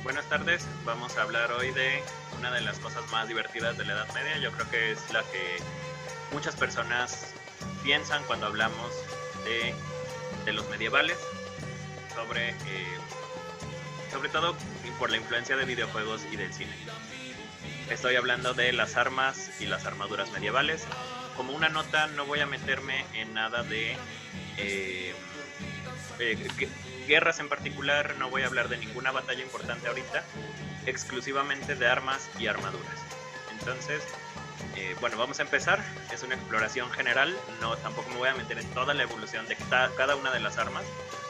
Buenas tardes, vamos a hablar hoy de una de las cosas más divertidas de la Edad Media. Yo creo que es la que muchas personas piensan cuando hablamos de, de los medievales, sobre todo por la influencia de videojuegos y del cine. Estoy hablando de las armas y las armaduras medievales. Como una nota, no voy a meterme en nada de eh, guerras en particular, no voy a hablar de ninguna batalla importante ahorita, exclusivamente de armas y armaduras. Entonces, bueno, vamos a empezar. Es una exploración general. No, tampoco me voy a meter en toda la evolución de cada una de las armas,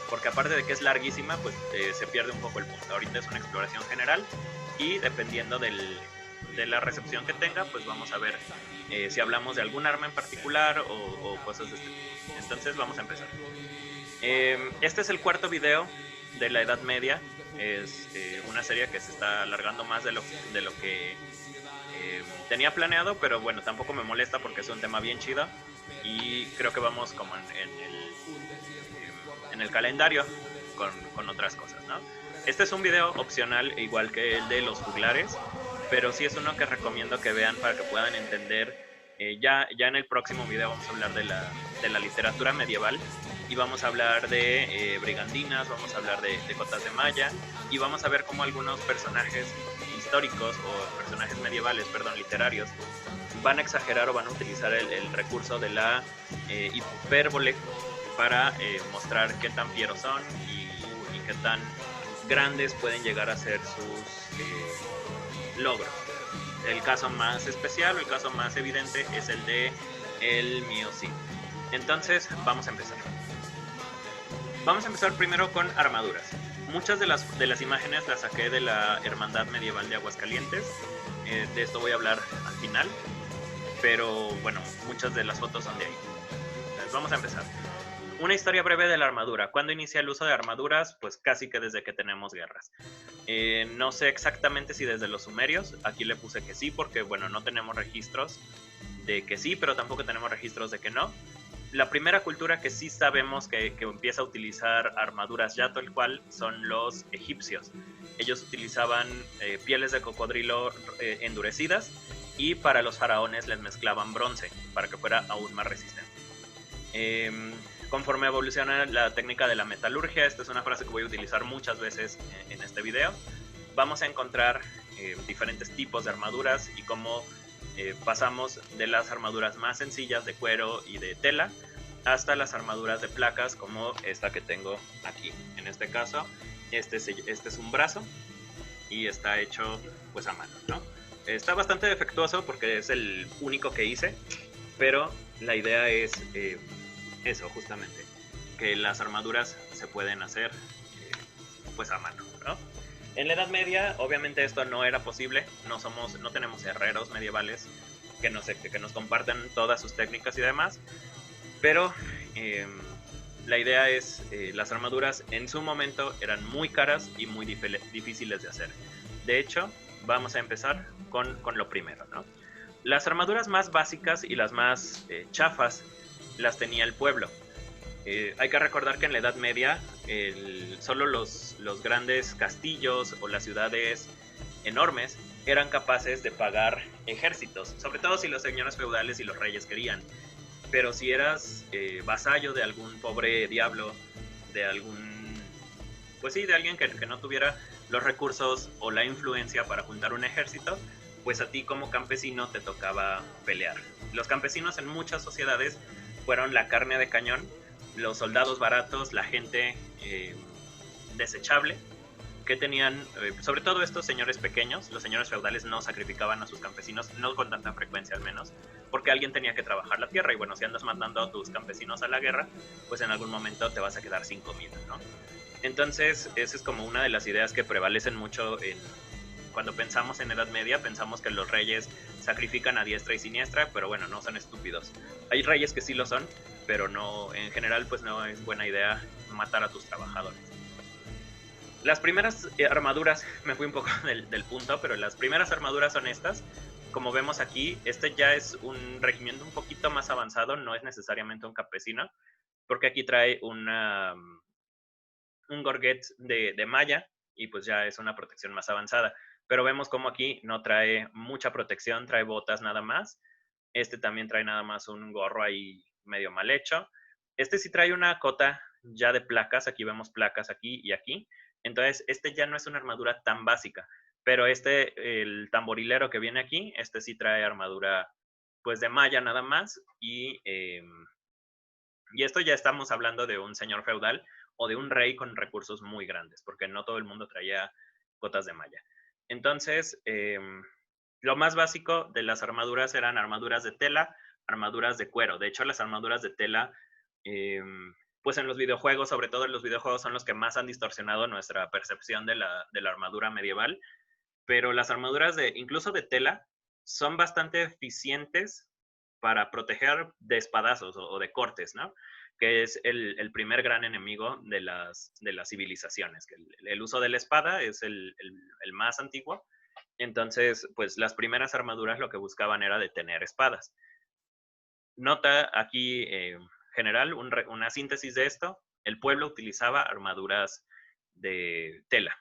porque aparte de que es larguísima, pues se pierde un poco el punto. Ahorita es una exploración general y dependiendo de la recepción que tenga, pues vamos a ver si hablamos de algún arma en particular o cosas de este tipo. Entonces, vamos a empezar. Este es el cuarto video de la Edad Media. Es una serie que se está alargando más de lo que tenía planeado, pero bueno, tampoco me molesta porque es un tema bien chido y creo que vamos como en el calendario con otras cosas, ¿no? Este es un video opcional, igual que el de los juglares, pero sí es uno que recomiendo que vean para que puedan entender. Ya en el próximo video vamos a hablar de la literatura medieval y vamos a hablar de brigandinas, vamos a hablar de cotas de malla y vamos a ver cómo algunos personajes históricos o personajes medievales, perdón, literarios, van a exagerar o van a utilizar el recurso de la hipérbole para mostrar qué tan fieros son y qué tan grandes pueden llegar a ser sus logros. El caso más especial o el caso más evidente es el de el Miocid. Entonces, vamos a empezar. Vamos a empezar primero con armaduras. Muchas de las imágenes las saqué de la Hermandad Medieval de Aguascalientes. De esto voy a hablar al final. Pero bueno, muchas de las fotos son de ahí. Entonces, vamos a empezar. Una historia breve de la armadura. ¿Cuándo inicia el uso de armaduras? Pues casi que desde que tenemos guerras. No sé exactamente si desde los sumerios. Aquí le puse que sí porque, bueno, no tenemos registros de que sí, pero tampoco tenemos registros de que no. La primera cultura que sí sabemos que empieza a utilizar armaduras ya tal cual son los egipcios. Ellos utilizaban pieles de cocodrilo endurecidas y para los faraones les mezclaban bronce para que fuera aún más resistente. Conforme evoluciona la técnica de la metalurgia, esta es una frase que voy a utilizar muchas veces en este video, vamos a encontrar diferentes tipos de armaduras y cómo pasamos de las armaduras más sencillas de cuero y de tela hasta las armaduras de placas como esta que tengo aquí. En este caso, este es un brazo y está hecho pues a mano, ¿no? Está bastante defectuoso porque es el único que hice, pero la idea es eso justamente, que las armaduras se pueden hacer pues a mano, ¿no? En la Edad Media, obviamente esto no era posible, no tenemos herreros medievales que nos compartan todas sus técnicas y demás, pero la idea es, las armaduras en su momento eran muy caras y muy difíciles de hacer. De hecho, vamos a empezar con lo primero, ¿no? Las armaduras más básicas y las más chafas las tenía el pueblo. Hay que recordar que en la Edad Media solo los grandes castillos o las ciudades enormes eran capaces de pagar ejércitos, sobre todo si los señores feudales y los reyes querían. Pero si eras vasallo de algún pobre diablo, de algún, pues sí, de alguien que no tuviera los recursos o la influencia para juntar un ejército, pues a ti como campesino te tocaba pelear. Los campesinos en muchas sociedades fueron la carne de cañón, los soldados baratos, la gente desechable, que tenían, sobre todo estos señores pequeños, los señores feudales no sacrificaban a sus campesinos, no con tanta frecuencia al menos, porque alguien tenía que trabajar la tierra y bueno, si andas mandando a tus campesinos a la guerra, pues en algún momento te vas a quedar sin comida, ¿no? Entonces, esa es como una de las ideas que prevalecen mucho cuando pensamos en Edad Media, pensamos que los reyes sacrifican a diestra y siniestra, pero bueno, no son estúpidos. Hay reyes que sí lo son, pero no, en general, pues no es buena idea matar a tus trabajadores. Las primeras armaduras, me fui un poco del punto, pero las primeras armaduras son estas. Como vemos aquí, este ya es un regimiento un poquito más avanzado, no es necesariamente un campesino, porque aquí trae un gorget de malla y pues ya es una protección más avanzada. Pero vemos como aquí no trae mucha protección, trae botas nada más. Este también trae nada más un gorro ahí medio mal hecho. Este sí trae una cota ya de placas, aquí vemos placas aquí y aquí. Entonces, este ya no es una armadura tan básica, pero el tamborilero que viene aquí, este sí trae armadura pues de malla nada más y esto ya estamos hablando de un señor feudal o de un rey con recursos muy grandes, porque no todo el mundo traía cotas de malla. Entonces, lo más básico de las armaduras eran armaduras de tela, armaduras de cuero. De hecho, las armaduras de tela, pues en los videojuegos, sobre todo en los videojuegos, son los que más han distorsionado nuestra percepción de la armadura medieval. Pero las armaduras incluso de tela, son bastante eficientes para proteger de espadazos o de cortes, ¿no? Que es el primer gran enemigo de las civilizaciones. Que el uso de la espada es el más antiguo. Entonces, pues las primeras armaduras lo que buscaban era detener espadas. Nota aquí, general, una síntesis de esto. El pueblo utilizaba armaduras de tela,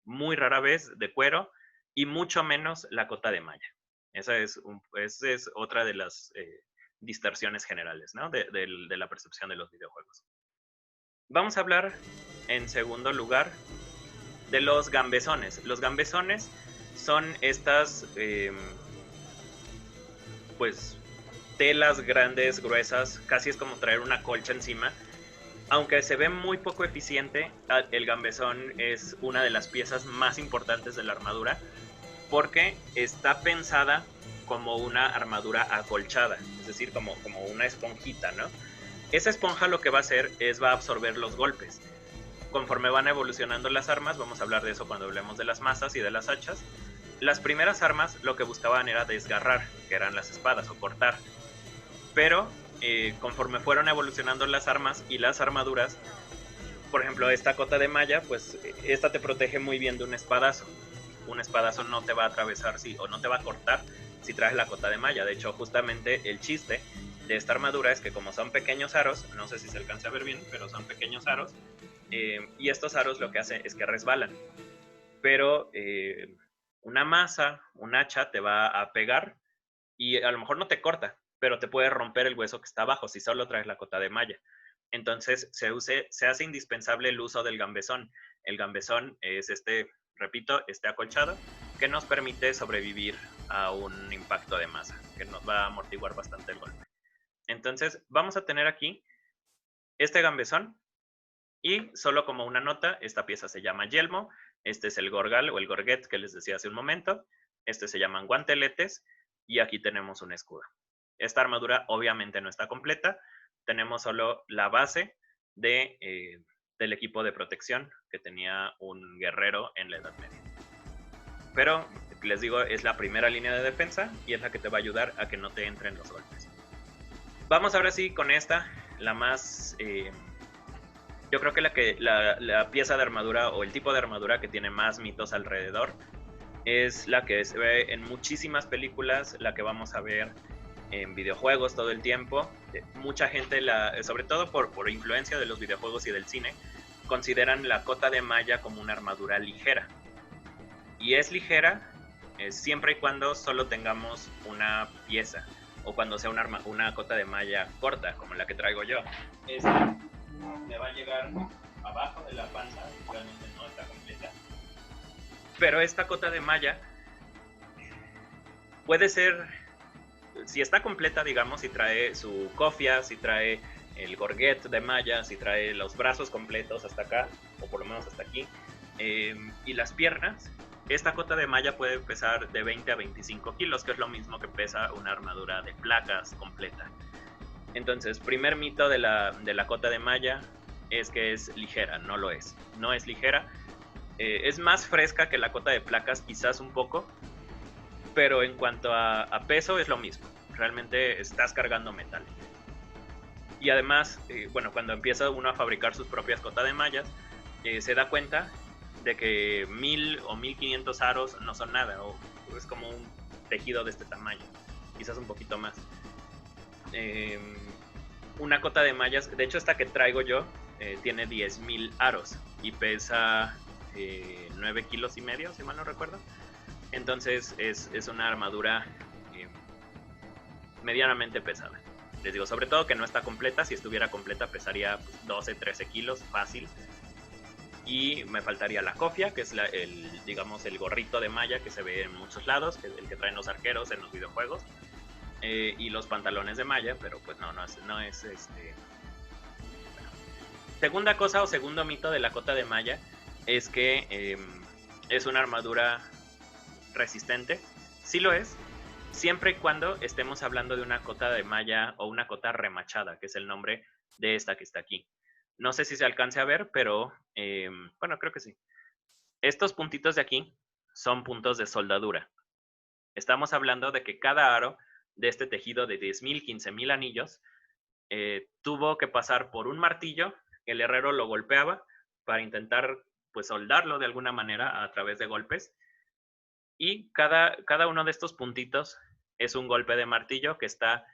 muy rara vez de cuero y mucho menos la cota de malla. Esa es otra de las distorsiones generales, ¿no? de la percepción de los videojuegos. Vamos a hablar, en segundo lugar, de los gambesones. Los gambesones son estas, pues, telas grandes, gruesas, casi es como traer una colcha encima. Aunque se ve muy poco eficiente, el gambesón es una de las piezas más importantes de la armadura porque está pensada como una armadura acolchada, es decir, como una esponjita, ¿no? Esa esponja lo que va a hacer es va a absorber los golpes. Conforme van evolucionando las armas, vamos a hablar de eso cuando hablemos de las mazas y de las hachas, las primeras armas lo que buscaban era desgarrar, que eran las espadas, o cortar. Pero conforme fueron evolucionando las armas y las armaduras, por ejemplo, esta cota de malla, pues esta te protege muy bien de un espadazo. Un espadazo no te va a atravesar o no te va a cortar si traes la cota de malla. De hecho, justamente el chiste de esta armadura es que como son pequeños aros, no sé si se alcanza a ver bien, pero son pequeños aros, y estos aros lo que hacen es que resbalan. Pero una maza, un hacha te va a pegar y a lo mejor no te corta, pero te puede romper el hueso que está abajo si solo traes la cota de malla. Entonces se hace indispensable el uso del gambesón. El gambesón es repito, este acolchado que nos permite sobrevivir a un impacto de masa, que nos va a amortiguar bastante el golpe. Entonces vamos a tener aquí este gambesón y solo como una nota, esta pieza se llama yelmo, este es el gorgal o el gorget que les decía hace un momento, este se llaman guanteletes y aquí tenemos un escudo. Esta armadura obviamente no está completa, tenemos solo la base del equipo de protección que tenía un guerrero en la Edad Media. Pero, les digo, es la primera línea de defensa y es la que te va a ayudar a que no te entren los golpes. Vamos ahora sí con esta, la más... yo creo que la pieza de armadura o el tipo de armadura que tiene más mitos alrededor es la que se ve en muchísimas películas, la que vamos a ver en videojuegos todo el tiempo. Mucha gente, sobre todo por influencia de los videojuegos y del cine, consideran la cota de malla como una armadura ligera. Y es ligera siempre y cuando solo tengamos una pieza o cuando sea una cota de malla corta, como la que traigo yo. Esta me va a llegar abajo de la panza, realmente no está completa. Pero esta cota de malla puede ser, si está completa, digamos, si trae su cofia, si trae el gorget de malla, si trae los brazos completos hasta acá, o por lo menos hasta aquí, y las piernas, esta cota de malla puede pesar de 20 a 25 kilos, que es lo mismo que pesa una armadura de placas completa. Entonces, primer mito de la cota de malla es que es ligera, no lo es. No es ligera. Es más fresca que la cota de placas, quizás un poco, pero en cuanto a peso es lo mismo. Realmente estás cargando metal. Y además, bueno, cuando empieza uno a fabricar sus propias cotas de mallas, se da cuenta de que 1000 o 1500 aros no son nada, o es como un tejido de este tamaño, quizás un poquito más. Una cota de mallas, de hecho esta que traigo yo, tiene 10,000 aros y pesa 9 kilos y medio, si mal no recuerdo. Entonces es una armadura medianamente pesada. Les digo, sobre todo que no está completa. Si estuviera completa pesaría pues, 12, 13 kilos, fácil. Y me faltaría la cofia, que es digamos, el gorrito de malla que se ve en muchos lados, que el que traen los arqueros en los videojuegos. Y los pantalones de malla, pero pues no es bueno. Segunda cosa o segundo mito de la cota de malla es que es una armadura resistente. Sí lo es, siempre y cuando estemos hablando de una cota de malla o una cota remachada, que es el nombre de esta que está aquí. No sé si se alcance a ver, pero bueno, creo que sí. Estos puntitos de aquí son puntos de soldadura. Estamos hablando de que cada aro de este tejido de 10.000, 15.000 anillos tuvo que pasar por un martillo, el herrero lo golpeaba para intentar pues soldarlo de alguna manera a través de golpes, y cada uno de estos puntitos es un golpe de martillo que está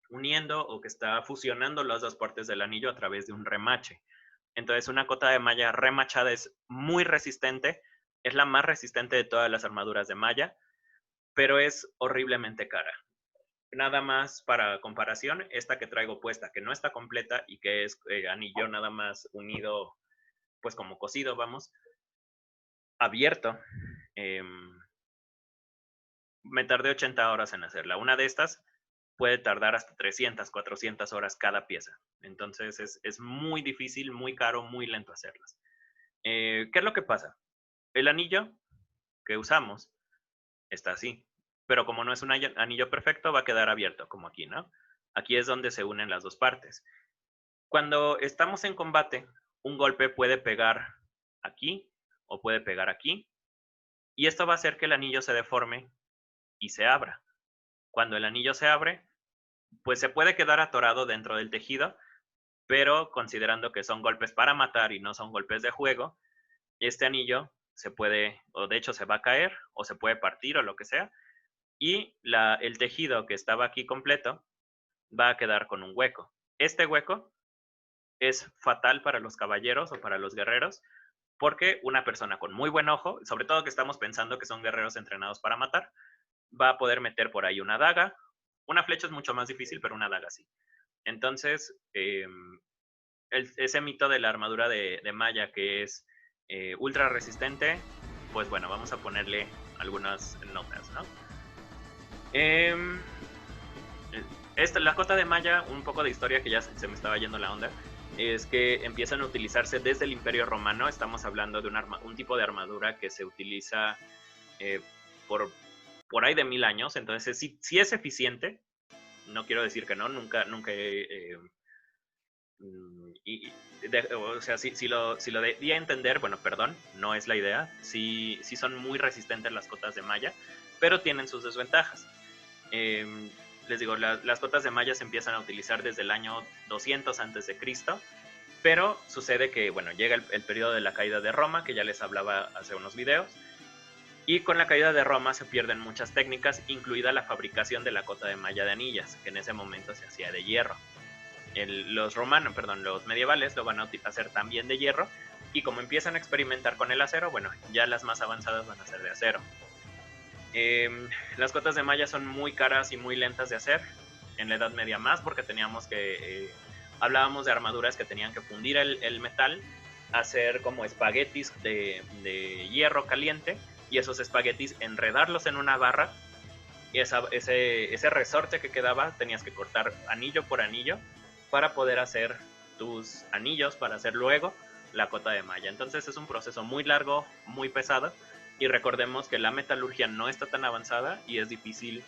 uniendo o que está fusionando las dos partes del anillo a través de un remache. Entonces una cota de malla remachada es muy resistente, es la más resistente de todas las armaduras de malla, pero es horriblemente cara. Nada más para comparación, esta que traigo puesta, que no está completa y que es anillo nada más unido, pues como cosido, vamos, abierto, eh, me tardé 80 horas en hacerla. Una de estas puede tardar hasta 300, 400 horas cada pieza. Entonces es muy difícil, muy caro, muy lento hacerlas. ¿Qué es lo que pasa? El anillo que usamos está así, pero como no es un anillo perfecto, va a quedar abierto, como aquí, ¿no? Aquí es donde se unen las dos partes. Cuando estamos en combate, un golpe puede pegar aquí o puede pegar aquí, y esto va a hacer que el anillo se deforme y se abra. Cuando el anillo se abre, pues se puede quedar atorado dentro del tejido, pero considerando que son golpes para matar y no son golpes de juego, este anillo se puede, o de hecho se va a caer, o se puede partir o lo que sea, y el tejido que estaba aquí completo va a quedar con un hueco. Este hueco es fatal para los caballeros o para los guerreros, porque una persona con muy buen ojo, sobre todo que estamos pensando que son guerreros entrenados para matar, va a poder meter por ahí una daga. Una flecha es mucho más difícil, pero una daga sí. Entonces, ese mito de la armadura de malla que es ultra resistente, pues bueno, vamos a ponerle algunas notas, ¿no? La cota de malla, un poco de historia que ya se me estaba yendo la onda, es que empiezan a utilizarse desde el Imperio Romano. Estamos hablando de un tipo de armadura que se utiliza eh, por ahí de 1000 años. Entonces sí es eficiente. No quiero decir que no, nunca o sea, si lo di a entender, bueno, perdón, no es la idea. Sí son muy resistentes las cotas de malla, pero tienen sus desventajas. Les digo, las cotas de malla se empiezan a utilizar desde el año 200 antes de Cristo, pero sucede que, bueno, llega el periodo de la caída de Roma, que ya les hablaba hace unos videos, y con la caída de Roma se pierden muchas técnicas, incluida la fabricación de la cota de malla de anillas, que en ese momento se hacía de hierro. Los medievales lo van a hacer también de hierro, y como empiezan a experimentar con el acero, bueno, ya las más avanzadas van a ser de acero. Las cotas de malla son muy caras y muy lentas de hacer, en la Edad Media más, porque teníamos que, hablábamos de armaduras que tenían que fundir el metal, hacer como espaguetis de hierro caliente, y esos espaguetis enredarlos en una barra, y ese resorte que quedaba tenías que cortar anillo por anillo para poder hacer tus anillos, para hacer luego la cota de malla. Entonces es un proceso muy largo, muy pesado, y recordemos que la metalurgia no está tan avanzada y es difícil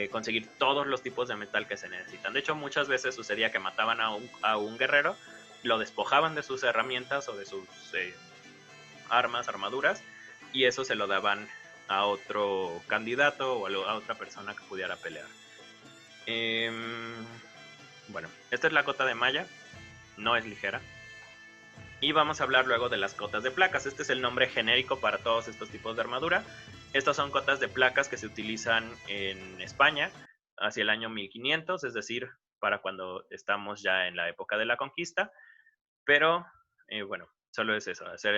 conseguir todos los tipos de metal que se necesitan. De hecho, muchas veces sucedía que mataban a un guerrero, lo despojaban de sus herramientas o de sus armaduras, y eso se lo daban a otro candidato o a otra persona que pudiera pelear. Bueno, esta es la cota de malla, no es ligera. Y vamos a hablar luego de las cotas de placas. Este es el nombre genérico para todos estos tipos de armadura. Estas son cotas de placas que se utilizan en España hacia el año 1500, es decir, para cuando estamos ya en la época de la conquista. Pero, bueno, Solo es eso, hacer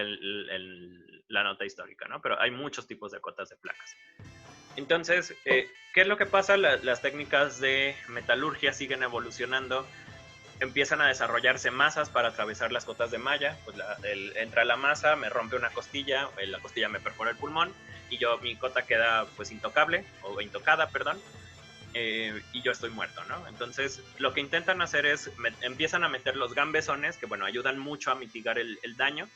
la nota histórica, ¿no? Pero hay muchos tipos de cotas de placas. Entonces, ¿qué es lo que pasa? Las técnicas de metalurgia siguen evolucionando, empiezan a desarrollarse masas para atravesar las cotas de malla, pues entra la masa, me rompe una costilla, la costilla me perfora el pulmón y mi cota queda pues intocable, o intocada, perdón, y yo estoy muerto, ¿no? Entonces, lo que intentan hacer es, empiezan a meter los gambesones, que bueno, ayudan mucho a mitigar el daño,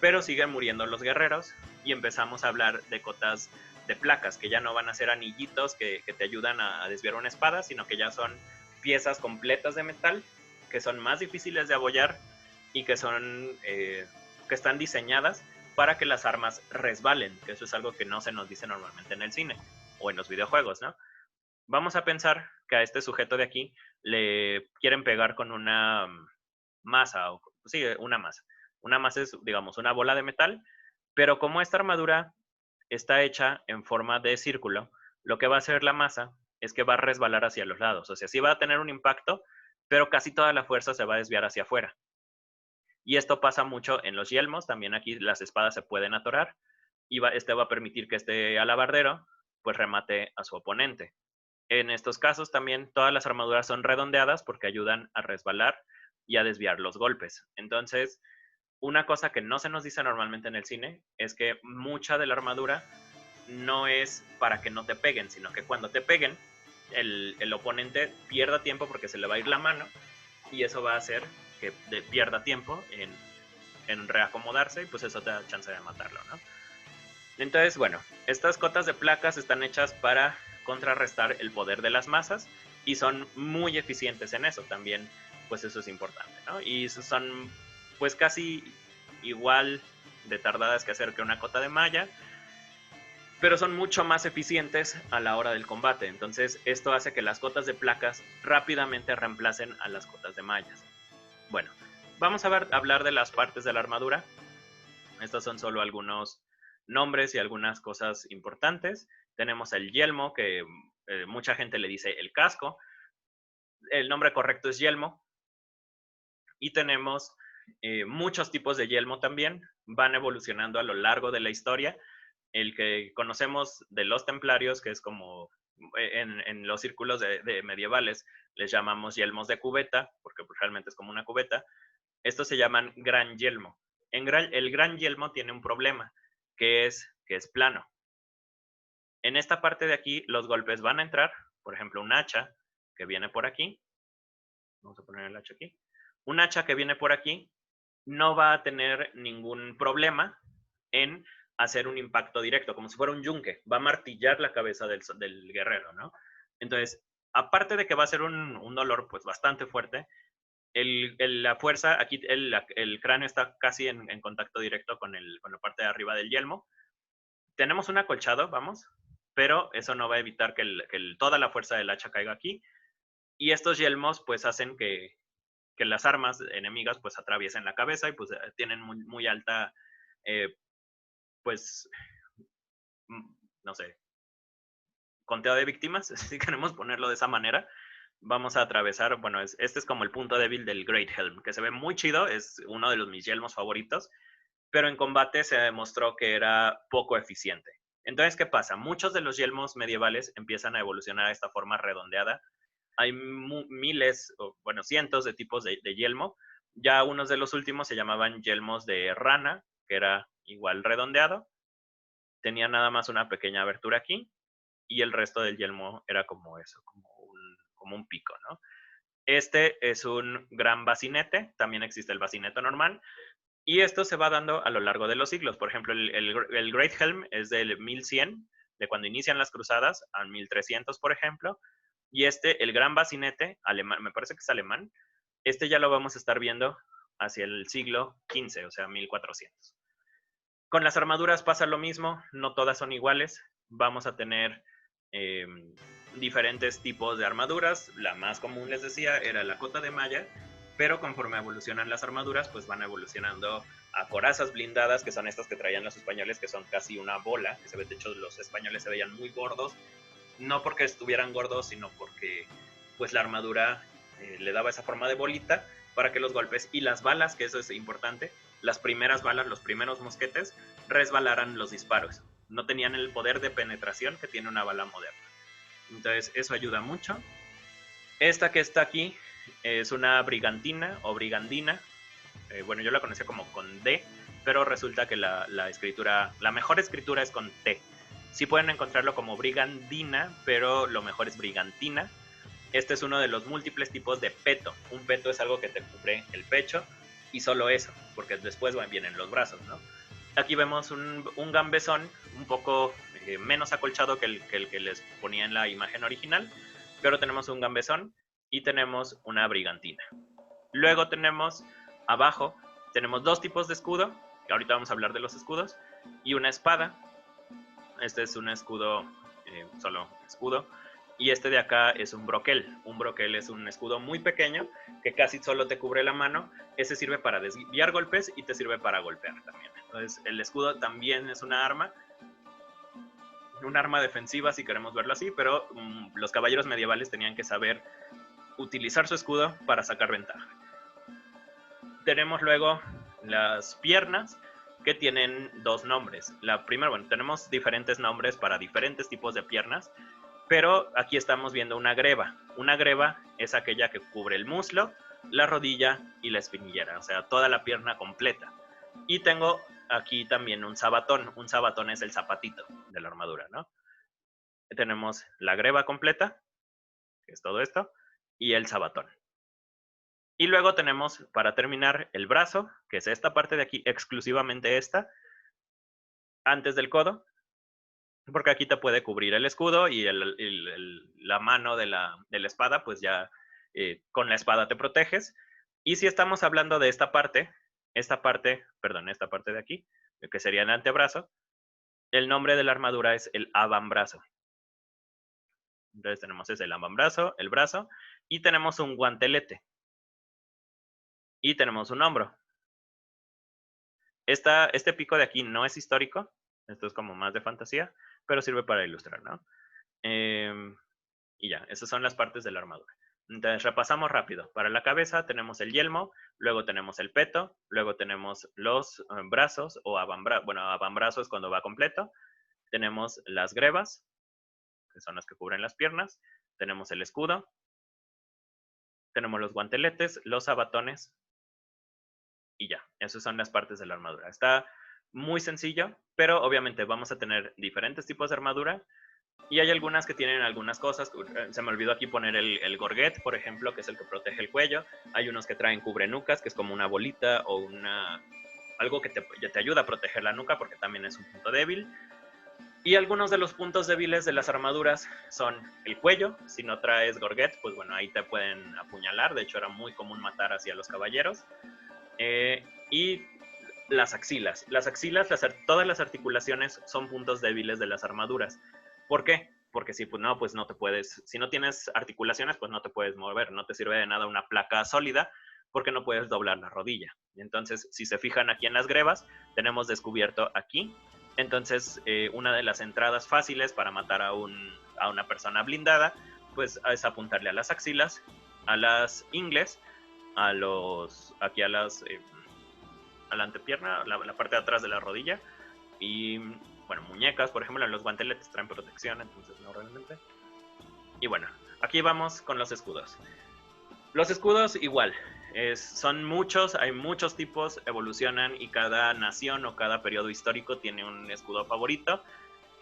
pero siguen muriendo los guerreros y empezamos a hablar de cotas de placas, que ya no van a ser anillitos que te ayudan a desviar una espada, sino que ya son piezas completas de metal, que son más difíciles de abollar y que están diseñadas para que las armas resbalen, que eso es algo que no se nos dice normalmente en el cine o en los videojuegos, ¿no? Vamos a pensar que a este sujeto de aquí le quieren pegar con una masa, o sí, una masa. Una masa es, digamos, una bola de metal, pero como esta armadura está hecha en forma de círculo, lo que va a hacer la masa es que va a resbalar hacia los lados. O sea, sí va a tener un impacto, pero casi toda la fuerza se va a desviar hacia afuera. Y esto pasa mucho en los yelmos, también aquí las espadas se pueden atorar, y este va a permitir que este alabardero pues remate a su oponente. En estos casos también todas las armaduras son redondeadas porque ayudan a resbalar y a desviar los golpes. Entonces, una cosa que no se nos dice normalmente en el cine es que mucha de la armadura no es para que no te peguen, sino que cuando te peguen, el oponente pierda tiempo porque se le va a ir la mano y eso va a hacer que pierda tiempo en reacomodarse y pues eso te da chance de matarlo, ¿no? Entonces, bueno, estas cotas de placas están hechas para contrarrestar el poder de las masas y son muy eficientes en eso también, pues eso es importante, ¿no? Y son pues casi igual de tardadas que hacer que una cota de malla, pero son mucho más eficientes a la hora del combate. Entonces, esto hace que las cotas de placas rápidamente reemplacen a las cotas de mallas. Bueno, vamos a hablar de las partes de la armadura. Estos son solo algunos nombres y algunas cosas importantes. Tenemos el yelmo, que mucha gente le dice el casco. El nombre correcto es yelmo. Y tenemos muchos tipos de yelmo también. Van evolucionando a lo largo de la historia. El que conocemos de los templarios, que es como en los círculos de medievales, les llamamos yelmos de cubeta, porque pues, realmente es como una cubeta. Estos se llaman gran yelmo. El gran yelmo tiene un problema, que es plano. En esta parte de aquí, los golpes van a entrar, por ejemplo, un hacha que viene por aquí. Vamos a poner el hacha aquí. Un hacha que viene por aquí no va a tener ningún problema en hacer un impacto directo, como si fuera un yunque. Va a martillar la cabeza del guerrero, ¿no? Entonces, aparte de que va a ser un dolor pues bastante fuerte, la fuerza, aquí el cráneo está casi en contacto directo con la parte de arriba del yelmo. Tenemos un acolchado, vamos, pero eso no va a evitar que toda la fuerza del hacha caiga aquí. Y estos yelmos pues hacen que las armas enemigas pues atraviesen la cabeza y pues tienen muy, muy alta, pues, no sé, conteo de víctimas, si queremos ponerlo de esa manera. Vamos a atravesar, bueno, este es como el punto débil del Great Helm, que se ve muy chido, es uno de mis yelmos favoritos, pero en combate se demostró que era poco eficiente. Entonces, ¿qué pasa? Muchos de los yelmos medievales empiezan a evolucionar de esta forma redondeada. Hay miles, o bueno, cientos de tipos de yelmo. Ya unos de los últimos se llamaban yelmos de rana, que era igual redondeado. Tenía nada más una pequeña abertura aquí y el resto del yelmo era como eso, como un pico, ¿no? Este es un gran bacinete, también existe el bacinete normal, y esto se va dando a lo largo de los siglos. Por ejemplo, el Great Helm es del 1100, de cuando inician las cruzadas, a 1300, por ejemplo, y el gran bacinete, alemán, me parece que es alemán, ya lo vamos a estar viendo hacia el siglo XV, o sea, 1400. Con las armaduras pasa lo mismo, no todas son iguales, vamos a tener diferentes tipos de armaduras. La más común, les decía, era la cota de malla, pero conforme evolucionan las armaduras, pues van evolucionando a corazas blindadas, que son estas que traían los españoles, que son casi una bola, que se ve, de hecho los españoles se veían muy gordos, no porque estuvieran gordos, sino porque pues la armadura le daba esa forma de bolita para que los golpes y las balas, que eso es importante, las primeras balas, los primeros mosquetes, resbalaran los disparos. No tenían el poder de penetración que tiene una bala moderna. Entonces eso ayuda mucho. Esta que está aquí es una brigantina o brigandina. Bueno, yo la conocía como con D, pero resulta que la mejor escritura es con T. Sí pueden encontrarlo como brigandina, pero lo mejor es brigantina. Este es uno de los múltiples tipos de peto. Un peto es algo que te cubre el pecho y solo eso, porque después vienen los brazos, ¿no? Aquí vemos un gambesón un poco menos acolchado que el que les ponía en la imagen original, pero tenemos un gambesón y tenemos una brigantina. Luego tenemos abajo, tenemos dos tipos de escudo, que ahorita vamos a hablar de los escudos, y una espada. Este es un escudo, solo escudo, y este de acá es un broquel. Un broquel es un escudo muy pequeño que casi solo te cubre la mano. Ese sirve para desviar golpes y te sirve para golpear también. Entonces el escudo también es un arma defensiva si queremos verlo así, pero los caballeros medievales tenían que saber utilizar su escudo para sacar ventaja. Tenemos luego las piernas, que tienen dos nombres. La primera, bueno, tenemos diferentes nombres para diferentes tipos de piernas, pero aquí estamos viendo una greba. Una greba es aquella que cubre el muslo, la rodilla y la espinillera, o sea, toda la pierna completa. Y tengo aquí también un sabatón. Un sabatón es el zapatito de la armadura, ¿no? Tenemos la greba completa, que es todo esto, y el sabatón. Y luego tenemos, para terminar, el brazo, que es esta parte de aquí, exclusivamente esta, antes del codo, porque aquí te puede cubrir el escudo y la mano de la espada, pues ya con la espada te proteges. Y si estamos hablando de esta parte de aquí, que sería el antebrazo, el nombre de la armadura es el avambrazo. Entonces tenemos ese, el avambrazo, el brazo, y tenemos un guantelete. Y tenemos un hombro. Este pico de aquí no es histórico, esto es como más de fantasía, pero sirve para ilustrar, ¿no? Y ya, esas son las partes de la armadura. Entonces repasamos rápido. Para la cabeza tenemos el yelmo, luego tenemos el peto, luego tenemos los brazos o avambrazo es cuando va completo. Tenemos las grebas, que son las que cubren las piernas. Tenemos el escudo. Tenemos los guanteletes, los sabatones. Y ya, esas son las partes de la armadura. Está muy sencillo, pero obviamente vamos a tener diferentes tipos de armadura. Y hay algunas que tienen algunas cosas. Se me olvidó aquí poner el gorget, por ejemplo, que es el que protege el cuello. Hay unos que traen cubrenucas, que es como una bolita o algo que te ayuda a proteger la nuca, porque también es un punto débil. Y algunos de los puntos débiles de las armaduras son el cuello. Si no traes gorget, pues bueno, ahí te pueden apuñalar. De hecho, era muy común matar así a los caballeros. Y las axilas. Las axilas, todas las articulaciones son puntos débiles de las armaduras. ¿Por qué? Porque si no te puedes, si no tienes articulaciones, pues no te puedes mover, no te sirve de nada una placa sólida porque no puedes doblar la rodilla. Entonces, si se fijan aquí en las grebas, tenemos descubierto aquí. Entonces, una de las entradas fáciles para matar a una persona blindada, pues es apuntarle a las axilas, a las ingles, a la antepierna, la parte de atrás de la rodilla, y bueno, muñecas, por ejemplo, en los guanteletes traen protección, entonces no realmente. Y bueno, aquí vamos con los escudos. Los escudos igual, son muchos, hay muchos tipos, evolucionan y cada nación o cada periodo histórico tiene un escudo favorito,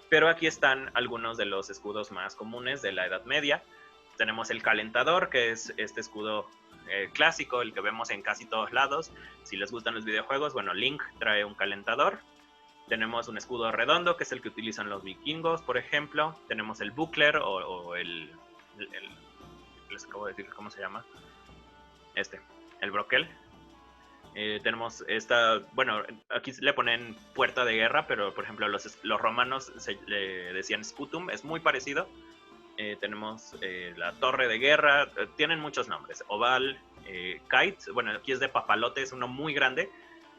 pero aquí están algunos de los escudos más comunes de la Edad Media. Tenemos el calentador, que es este escudo clásico, el que vemos en casi todos lados. Si les gustan los videojuegos, bueno, Link trae un calentador. Tenemos un escudo redondo, que es el que utilizan los vikingos, por ejemplo. Tenemos el buckler o les acabo de decir cómo se llama. El broquel. Tenemos aquí le ponen puerta de guerra, pero por ejemplo los romanos le decían scutum, es muy parecido. Tenemos la torre de guerra, tienen muchos nombres. Oval, kite, bueno, aquí es de papalote, es uno muy grande.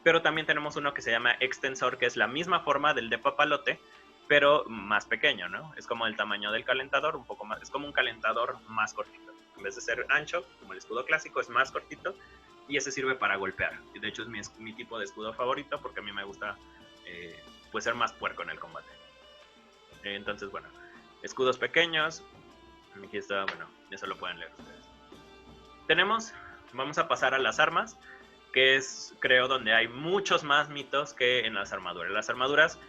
Pero también tenemos uno que se llama extensor, que es la misma forma del de papalote, pero más pequeño, ¿no? Es como el tamaño del calentador, un poco más, es como un calentador más cortito. En vez de ser ancho, como el escudo clásico, es más cortito y ese sirve para golpear. De hecho, es mi tipo de escudo favorito porque a mí me gusta pues ser más puerco en el combate. Entonces, bueno, escudos pequeños. Aquí está, bueno, eso lo pueden leer ustedes. Vamos a pasar a las armas, que es, creo, donde hay muchos más mitos que en las armaduras. Las armaduras,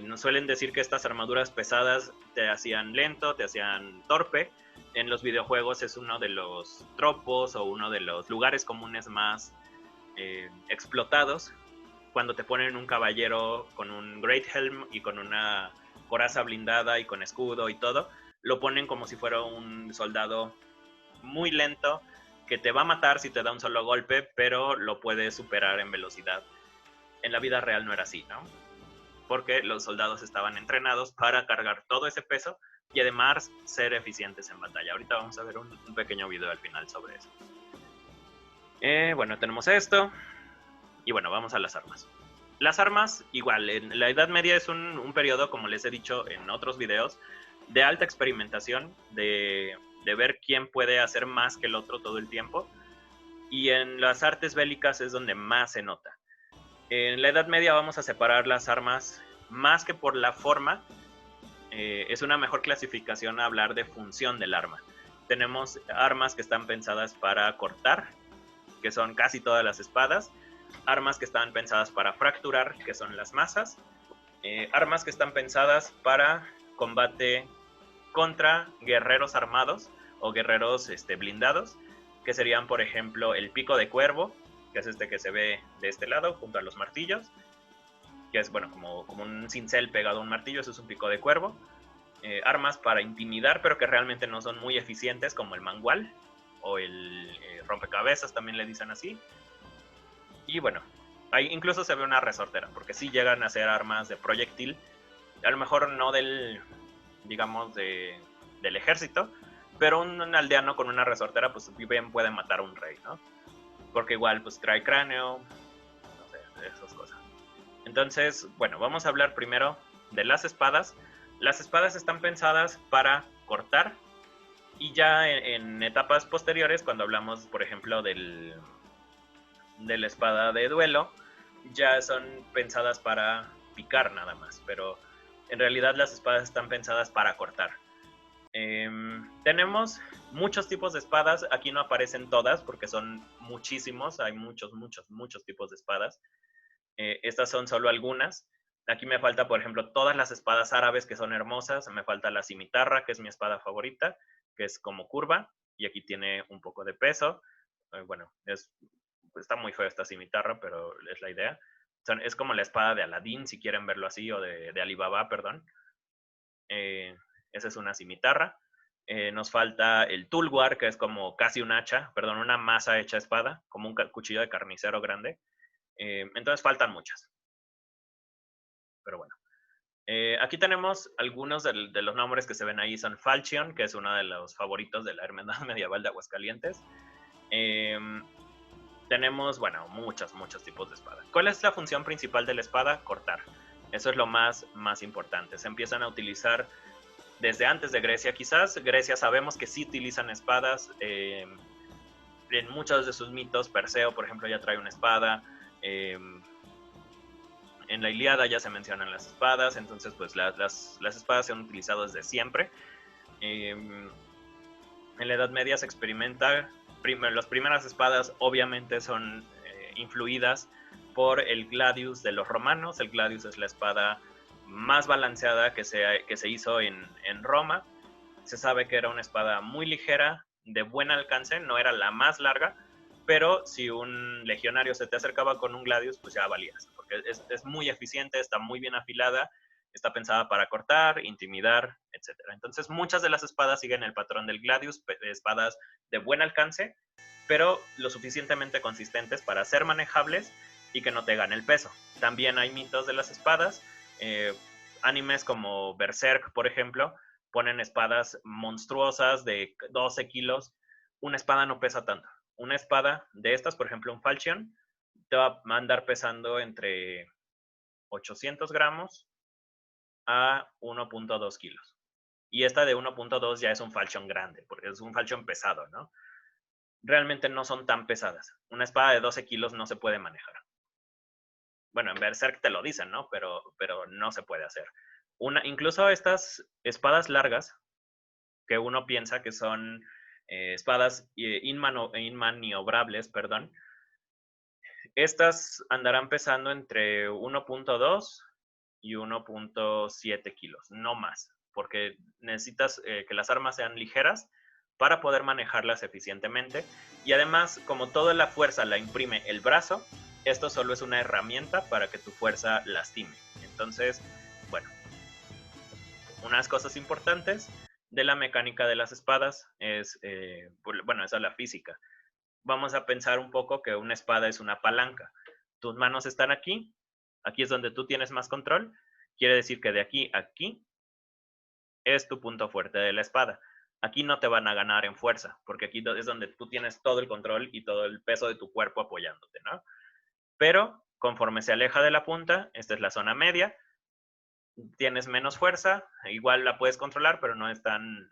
nos suelen decir que estas armaduras pesadas te hacían lento, te hacían torpe. En los videojuegos es uno de los tropos o uno de los lugares comunes más explotados. Cuando te ponen un caballero con un Great Helm y con una coraza blindada y con escudo y todo, lo ponen como si fuera un soldado muy lento que te va a matar si te da un solo golpe, pero lo puede superar en velocidad. En la vida real no era así, ¿no? Porque los soldados estaban entrenados para cargar todo ese peso y además ser eficientes en batalla. Ahorita vamos a ver un pequeño video al final sobre eso. Bueno, tenemos esto. Y bueno, vamos a las armas. Las armas, igual, en la Edad Media es un periodo, como les he dicho en otros videos, de alta experimentación, de ver quién puede hacer más que el otro todo el tiempo. Y en las artes bélicas es donde más se nota. En la Edad Media vamos a separar las armas más que por la forma. Es una mejor clasificación hablar de función del arma. Tenemos armas que están pensadas para cortar, que son casi todas las espadas. Armas que están pensadas para fracturar, que son las masas. Armas que están pensadas para combate contra guerreros armados o guerreros blindados, que serían, por ejemplo, el pico de cuervo, que es este que se ve de este lado, junto a los martillos, que es, bueno, como un cincel pegado a un martillo, eso es un pico de cuervo. Armas para intimidar, pero que realmente no son muy eficientes, como el mangual o el rompecabezas, también le dicen así. Y bueno, ahí incluso se ve una resortera, porque sí llegan a ser armas de proyectil, a lo mejor no del, digamos, del ejército, pero un aldeano con una resortera, pues bien puede matar a un rey, ¿no? Porque igual, pues trae cráneo, no sé, esas cosas. Entonces, bueno, vamos a hablar primero de las espadas. Las espadas están pensadas para cortar, y ya en etapas posteriores, cuando hablamos, por ejemplo, de la espada de duelo, ya son pensadas para picar nada más, pero en realidad las espadas están pensadas para cortar. Tenemos muchos tipos de espadas, aquí no aparecen todas porque son muchísimos, hay muchos tipos de espadas. Estas son solo algunas. Aquí me falta, por ejemplo, todas las espadas árabes que son hermosas, me falta la cimitarra, que es mi espada favorita, que es como curva, y aquí tiene un poco de peso. Bueno, está muy fea esta cimitarra, pero es la idea. Es como la espada de Aladín, si quieren verlo así, o de Alibaba, perdón. Esa es una cimitarra. Nos falta el tulwar, que es como casi un hacha, perdón, una masa hecha espada, como un cuchillo de carnicero grande. Entonces faltan muchas. Pero bueno. Aquí tenemos algunos de los nombres que se ven ahí. Son Falchion, que es uno de los favoritos de la Hermandad Medieval de Aguascalientes. Tenemos, bueno, muchos tipos de espada. ¿Cuál es la función principal de la espada? Cortar. Eso es lo más importante. Se empiezan a utilizar desde antes de Grecia. Quizás Grecia sabemos que sí utilizan espadas. En muchos de sus mitos, Perseo, por ejemplo, ya trae una espada. En la Ilíada ya se mencionan las espadas. Entonces, pues las espadas se han utilizado desde siempre. En la Edad Media se experimenta. Las primeras espadas obviamente son influidas por el gladius de los romanos. El gladius es la espada más balanceada que se hizo en Roma. Se sabe que era una espada muy ligera, de buen alcance, no era la más larga, pero si un legionario se te acercaba con un gladius, pues ya valías, porque es muy eficiente, está muy bien afilada, está pensada para cortar, intimidar, etc. Entonces muchas de las espadas siguen el patrón del gladius, espadas de buen alcance, pero lo suficientemente consistentes para ser manejables y que no te gane el peso. También hay mitos de las espadas. Animes como Berserk, por ejemplo, ponen espadas monstruosas de 12 kilos. Una espada no pesa tanto. Una espada de estas, por ejemplo, un Falchion, te va a andar pesando entre 800 gramos a 1.2 kilos. Y esta de 1.2 ya es un Falchion grande, porque es un Falchion pesado, ¿no? realmente no son tan pesadas. Una espada de 12 kilos no se puede manejar. Bueno, en Berserk te lo dicen, ¿no? Pero no se puede hacer. Incluso estas espadas largas, que uno piensa que son espadas inmaniobrables, perdón, estas andarán pesando entre 1.2 y 1.7 kilos, no más, porque necesitas que las armas sean ligeras para poder manejarlas eficientemente. Y además, como toda la fuerza la imprime el brazo, esto solo es una herramienta para que tu fuerza lastime. Entonces, bueno, unas cosas importantes de la mecánica de las espadas es, bueno, esa es la física. Vamos a pensar un poco que una espada es una palanca. Tus manos están aquí, aquí es donde tú tienes más control, quiere decir que de aquí a aquí es tu punto fuerte de la espada. Aquí no te van a ganar en fuerza, porque aquí es donde tú tienes todo el control y todo el peso de tu cuerpo apoyándote, ¿no? Pero conforme se aleja de la punta, esta es la zona media, tienes menos fuerza, igual la puedes controlar, pero no es tan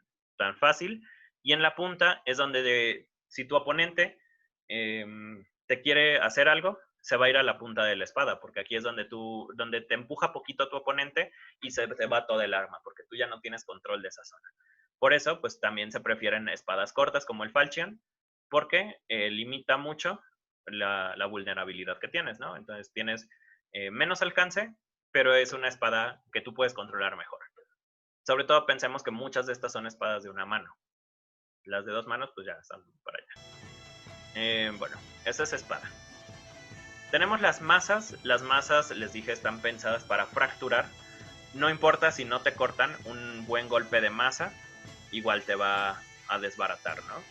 fácil. Y en la punta es donde si tu oponente te quiere hacer algo, se va a ir a la punta de la espada, porque aquí es donde te empuja poquito tu oponente y se te va todo el arma, porque tú ya no tienes control de esa zona. Por eso, pues también se prefieren espadas cortas como el Falchion, porque limita mucho la vulnerabilidad que tienes, ¿no? Entonces tienes menos alcance, pero es una espada que tú puedes controlar mejor. Sobre todo pensemos que muchas de estas son espadas de una mano. Las de 2 manos, pues ya están para allá. Bueno, esa es espada. Tenemos las masas. Las masas, les dije, están pensadas para fracturar. No importa si no te cortan, un buen golpe de masa igual te va a desbaratar, ¿no?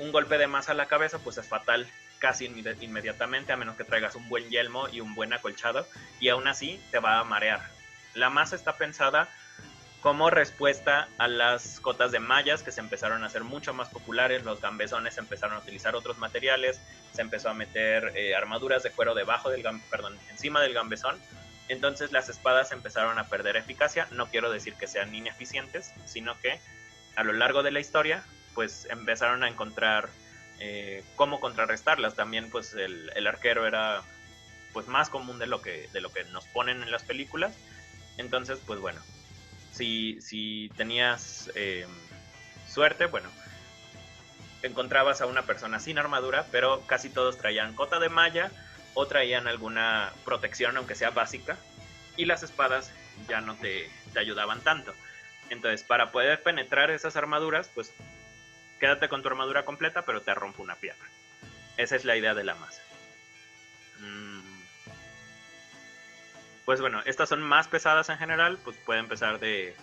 Un golpe de masa a la cabeza, pues es fatal casi inmediatamente, a menos que traigas un buen yelmo y un buen acolchado, y aún así te va a marear. La masa está pensada como respuesta a las cotas de mallas que se empezaron a hacer mucho más populares. Los gambesones empezaron a utilizar otros materiales, se empezó a meter armaduras de cuero encima del gambesón. Entonces las espadas empezaron a perder eficacia. No quiero decir que sean ineficientes, sino que a lo largo de la historia pues empezaron a encontrar cómo contrarrestarlas. También pues el arquero era pues más común de lo que nos ponen en las películas. Entonces pues bueno, si tenías suerte, bueno, encontrabas a una persona sin armadura, pero casi todos traían cota de malla o traían alguna protección, aunque sea básica, y las espadas ya no te ayudaban tanto. Entonces, para poder penetrar esas armaduras, pues quédate con tu armadura completa, pero te rompo una pierna. Esa es la idea de la masa. Pues bueno, estas son más pesadas en general, pues pueden pesar de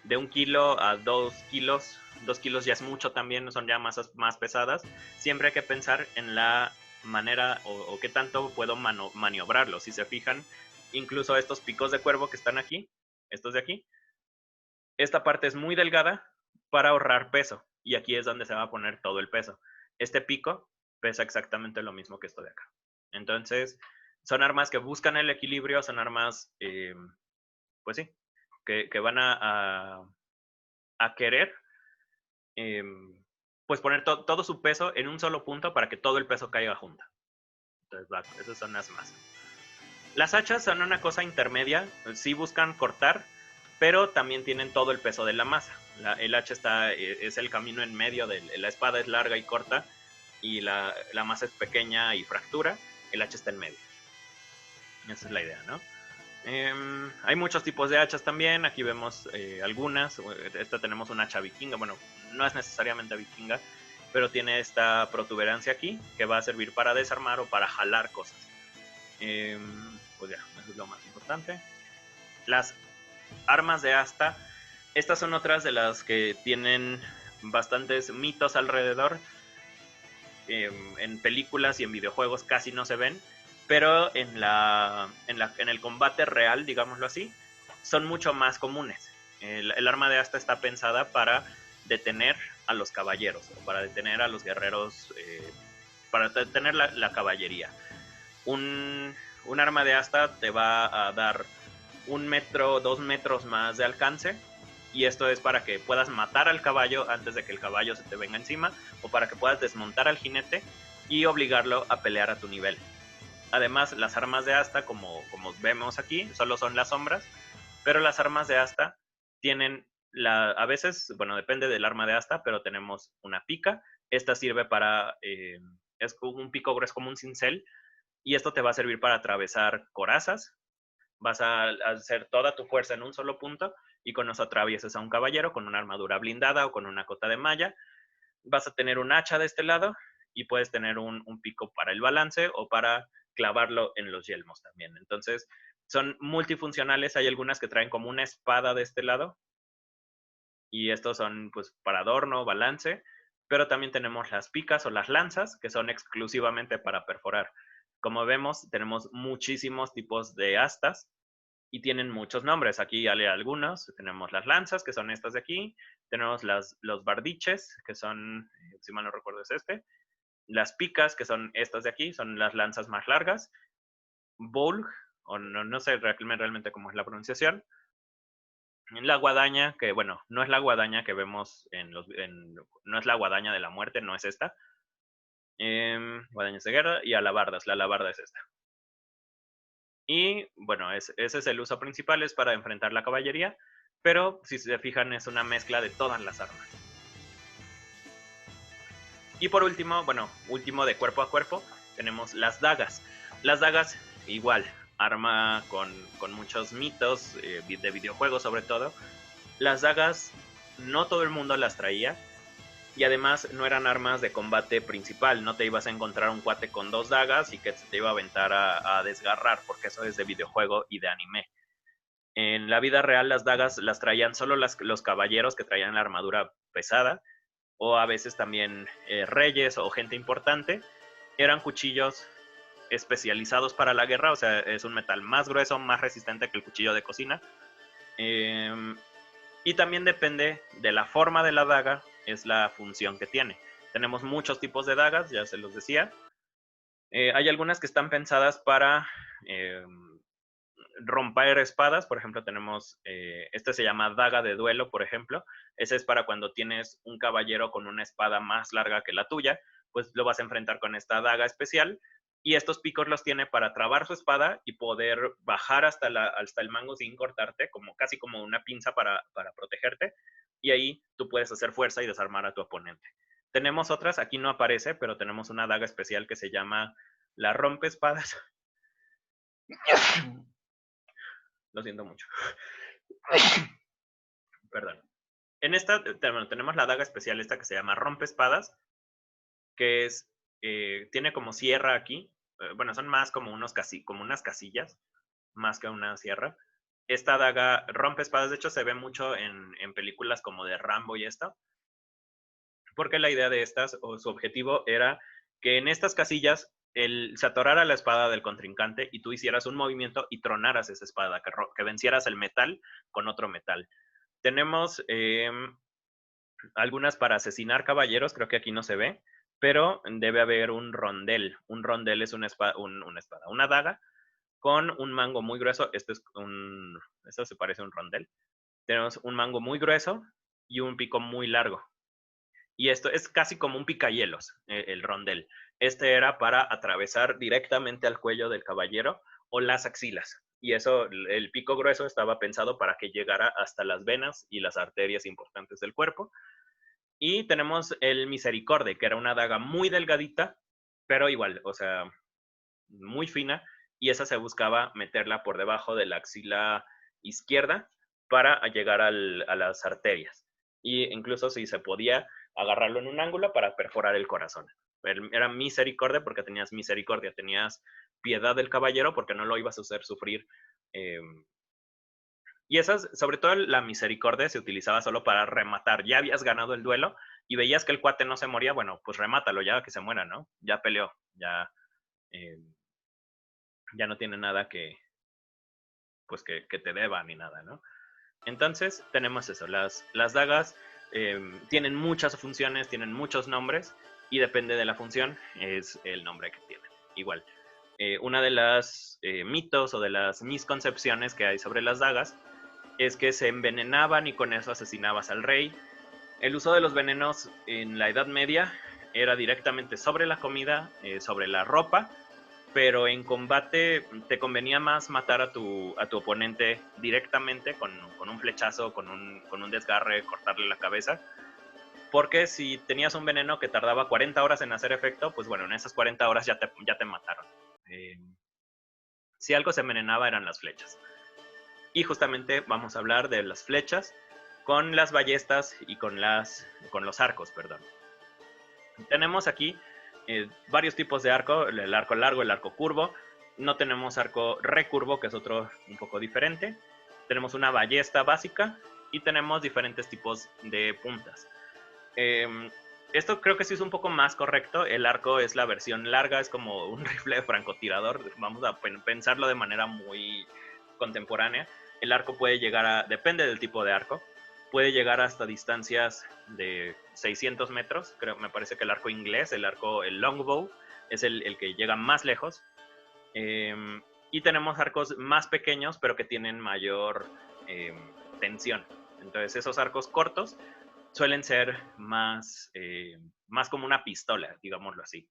1 kilo a 2 kilos. 2 kilos ya es mucho también, son ya masas más pesadas. Siempre hay que pensar en la manera o qué tanto puedo maniobrarlo. Si se fijan, incluso estos picos de cuervo que están aquí, estos de aquí, esta parte es muy delgada para ahorrar peso, y aquí es donde se va a poner todo el peso. Este pico pesa exactamente lo mismo que esto de acá. Entonces, son armas que buscan el equilibrio, son armas, pues sí, que van a querer pues poner todo su peso en un solo punto para que todo el peso caiga junto. Entonces, esas son las masas. Las hachas son una cosa intermedia, sí buscan cortar, pero también tienen todo el peso de la masa. El hacha es el camino en medio, la espada es larga y corta, y la masa es pequeña y fractura, el hacha está en medio. Esa es la idea, ¿no? Hay muchos tipos de hachas también, aquí vemos algunas. Esta tenemos una hacha vikinga, bueno, no es necesariamente vikinga, pero tiene esta protuberancia aquí que va a servir para desarmar o para jalar cosas. Pues ya, eso es lo más importante. Las armas de asta, estas son otras de las que tienen bastantes mitos alrededor. En películas y en videojuegos casi no se ven, pero en el combate real, digámoslo así, son mucho más comunes. El arma de asta está pensada para detener a los caballeros, o para detener a los guerreros, para detener la caballería. Un arma de asta te va a dar 1 metro, 2 metros más de alcance, y esto es para que puedas matar al caballo antes de que el caballo se te venga encima, o para que puedas desmontar al jinete y obligarlo a pelear a tu nivel. Además, las armas de asta, como vemos aquí, solo son las sombras, pero las armas de asta tienen a veces, bueno, depende del arma de asta, pero tenemos una pica. Esta sirve para, es un pico grueso, como un cincel, y esto te va a servir para atravesar corazas. Vas a hacer toda tu fuerza en un solo punto y con eso atraviesas a un caballero con una armadura blindada o con una cota de malla. Vas a tener un hacha de este lado y puedes tener un pico para el balance o para clavarlo en los yelmos también. Entonces, son multifuncionales. Hay algunas que traen como una espada de este lado y estos son pues para adorno, balance, pero también tenemos las picas o las lanzas que son exclusivamente para perforar. Como vemos, tenemos muchísimos tipos de astas y tienen muchos nombres. Aquí hay algunos. Tenemos las lanzas, que son estas de aquí. Tenemos los bardiches, que son, si mal no recuerdo es este. Las picas, que son estas de aquí, son las lanzas más largas. Bolg, o no sé realmente cómo es la pronunciación. La guadaña, que bueno, no es la guadaña que vemos no es la guadaña de la muerte, no es esta. Guadañas de guerra y alabardas. La alabarda es esta. Y bueno, ese es el uso principal, es para enfrentar la caballería, pero si se fijan es una mezcla de todas las armas. Y por último, bueno, último de cuerpo a cuerpo, tenemos las dagas. Las dagas, igual, arma con muchos mitos de videojuegos sobre todo. Las dagas, no todo el mundo las traía, y además no eran armas de combate principal. No te ibas a encontrar un cuate con 2 dagas y que se te iba a aventar a desgarrar, porque eso es de videojuego y de anime. En la vida real las dagas las traían solo los caballeros que traían la armadura pesada, o a veces también reyes o gente importante. Eran cuchillos especializados para la guerra, o sea, es un metal más grueso, más resistente que el cuchillo de cocina. Y también depende de la forma de la daga, es la función que tiene. Tenemos muchos tipos de dagas, ya se los decía. Hay algunas que están pensadas para romper espadas. Por ejemplo, tenemos, este se llama daga de duelo, por ejemplo. Ese es para cuando tienes un caballero con una espada más larga que la tuya, pues lo vas a enfrentar con esta daga especial. Y estos picos los tiene para trabar su espada y poder bajar hasta el mango sin cortarte, casi como una pinza para protegerte. Y ahí tú puedes hacer fuerza y desarmar a tu oponente. Tenemos otras, aquí no aparece, pero tenemos una daga especial que se llama la rompeespadas. Lo siento mucho. Perdón. En esta tenemos la daga especial esta que se llama rompeespadas, que es, tiene como sierra aquí. Bueno, son más como como unas casillas, más que una sierra. Esta daga rompeespadas, de hecho, se ve mucho en películas como de Rambo y esto, porque la idea de estas, o su objetivo, era que en estas casillas se atorara la espada del contrincante y tú hicieras un movimiento y tronaras esa espada, que vencieras el metal con otro metal. Tenemos algunas para asesinar caballeros, creo que aquí no se ve, pero debe haber un rondel. Un rondel es una espada, una daga con un mango muy grueso. Esto se parece a un rondel. Tenemos un mango muy grueso y un pico muy largo. Y esto es casi como un picahielos, el rondel. Este era para atravesar directamente al cuello del caballero o las axilas. Y eso, el pico grueso estaba pensado para que llegara hasta las venas y las arterias importantes del cuerpo. Y tenemos el Misericorde, que era una daga muy delgadita, pero igual, o sea, muy fina, y esa se buscaba meterla por debajo de la axila izquierda para llegar a las arterias. Y incluso si se podía agarrarlo en un ángulo para perforar el corazón. Era misericordia porque tenías misericordia, tenías piedad del caballero porque no lo ibas a hacer sufrir. Y esas, sobre todo la misericordia, se utilizaba solo para rematar. Ya habías ganado el duelo y veías que el cuate no se moría, bueno, pues remátalo ya, que se muera, ¿no? Ya peleó, ya no tiene nada pues que te deba ni nada, ¿no? Entonces tenemos eso, las dagas tienen muchas funciones, tienen muchos nombres y depende de la función es el nombre que tienen. Igual, una de las mitos o de las misconcepciones que hay sobre las dagas es que se envenenaban y con eso asesinabas al rey. El uso de los venenos en la Edad Media era directamente sobre la comida, sobre la ropa, pero en combate te convenía más matar a tu oponente directamente con un flechazo, con un desgarre, cortarle la cabeza, porque si tenías un veneno que tardaba 40 horas en hacer efecto, pues bueno, en esas 40 horas ya te mataron. Si algo se envenenaba eran las flechas. Y justamente vamos a hablar de las flechas con las ballestas y con los arcos, perdón. Tenemos aquí varios tipos de arco, el arco largo, el arco curvo. No tenemos arco recurvo, que es otro un poco diferente. Tenemos una ballesta básica y tenemos diferentes tipos de puntas. Esto creo que sí es un poco más correcto. El arco es la versión larga, es como un rifle de francotirador. Vamos a pensarlo de manera muy contemporánea. El arco puede llegar a, depende del tipo de arco, puede llegar hasta distancias de 600 metros. Me parece que el arco inglés, el longbow, es el que llega más lejos. Y tenemos arcos más pequeños, pero que tienen mayor tensión. Entonces esos arcos cortos suelen ser más como una pistola, digámoslo así.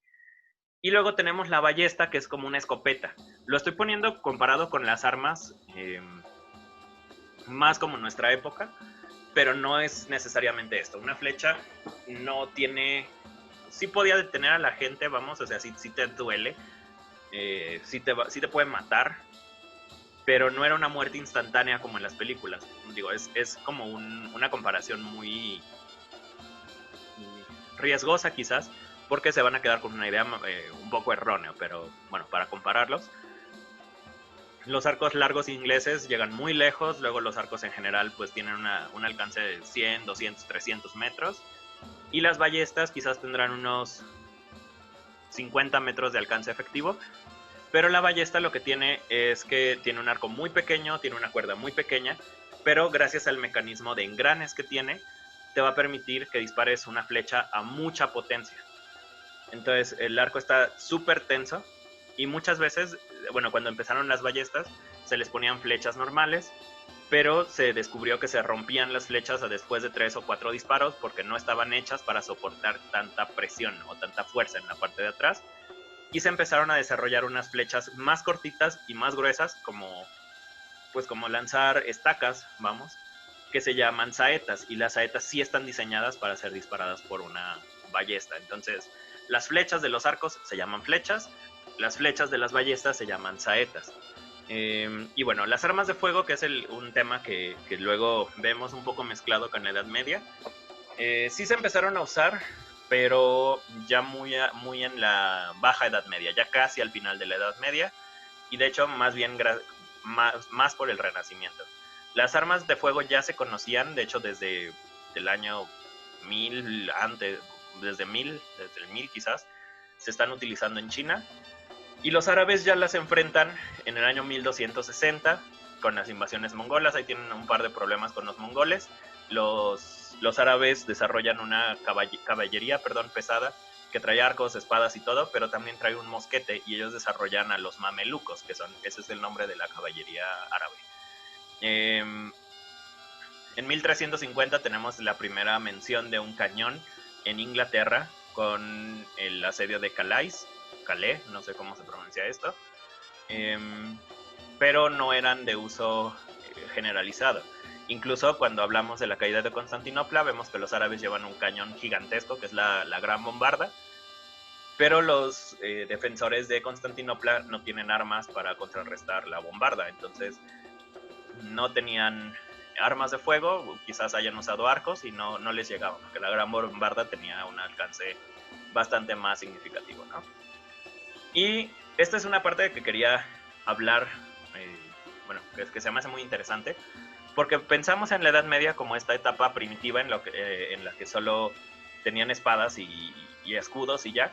Y luego tenemos la ballesta, que es como una escopeta. Lo estoy poniendo comparado con las armas más como nuestra época, pero no es necesariamente esto. Una flecha no tiene... Sí podía detener a la gente, vamos, o sea, sí te duele, sí te puede matar, pero no era una muerte instantánea como en las películas. Digo, es como una comparación muy riesgosa quizás, porque se van a quedar con una idea un poco errónea, pero bueno, para compararlos, los arcos largos ingleses llegan muy lejos, luego los arcos en general pues tienen un alcance de 100, 200, 300 metros, y las ballestas quizás tendrán unos 50 metros de alcance efectivo, pero la ballesta lo que tiene es que tiene un arco muy pequeño, tiene una cuerda muy pequeña, pero gracias al mecanismo de engranes que tiene, te va a permitir que dispares una flecha a mucha potencia. Entonces el arco está súper tenso y muchas veces, bueno, cuando empezaron las ballestas, se les ponían flechas normales, pero se descubrió que se rompían las flechas después de 3 o 4 disparos porque no estaban hechas para soportar tanta presión o tanta fuerza en la parte de atrás, y se empezaron a desarrollar unas flechas más cortitas y más gruesas, como lanzar estacas, vamos, que se llaman saetas, y las saetas sí están diseñadas para ser disparadas por una ballesta. Entonces, las flechas de los arcos se llaman flechas, las flechas de las ballestas se llaman saetas. Y bueno, las armas de fuego, que es un tema que luego vemos un poco mezclado con la Edad Media, sí se empezaron a usar, pero ya muy en la baja Edad Media, ya casi al final de la Edad Media, y de hecho más bien más por el Renacimiento. Las armas de fuego ya se conocían, de hecho desde el año 1000, desde el 1000 quizás, se están utilizando en China, y los árabes ya las enfrentan en el año 1260 con las invasiones mongolas. Ahí tienen un par de problemas con los mongoles. Los árabes desarrollan una caballería pesada, que trae arcos, espadas y todo, pero también trae un mosquete, y ellos desarrollan a los mamelucos, ese es el nombre de la caballería árabe. En 1350 tenemos la primera mención de un cañón en Inglaterra con el asedio de Calais, no sé cómo se pronuncia esto, pero no eran de uso generalizado. Incluso cuando hablamos de la caída de Constantinopla, vemos que los árabes llevan un cañón gigantesco, que es la gran bombarda, pero los defensores de Constantinopla no tienen armas para contrarrestar la bombarda, entonces no tenían armas de fuego, quizás hayan usado arcos y no les llegaba, porque la gran bombarda tenía un alcance bastante más significativo, ¿no? Y esta es una parte que quería hablar, que se me hace muy interesante, porque pensamos en la Edad Media como esta etapa primitiva en la que solo tenían espadas y escudos y ya,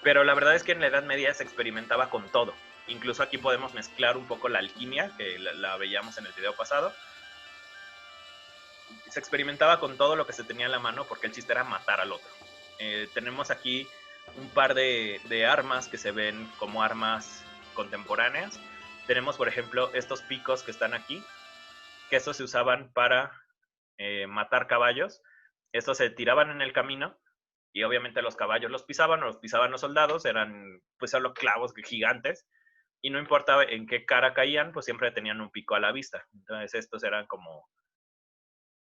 pero la verdad es que en la Edad Media se experimentaba con todo. Incluso aquí podemos mezclar un poco la alquimia, que la veíamos en el video pasado. Se experimentaba con todo lo que se tenía en la mano, porque el chiste era matar al otro. Tenemos aquí un par de armas que se ven como armas contemporáneas. Tenemos, por ejemplo, estos picos que están aquí. que estos se usaban para matar caballos. Estos se tiraban en el camino y obviamente los caballos los pisaban o los pisaban los soldados, eran pues solo clavos gigantes y no importaba en qué cara caían, pues siempre tenían un pico a la vista. Entonces estos eran como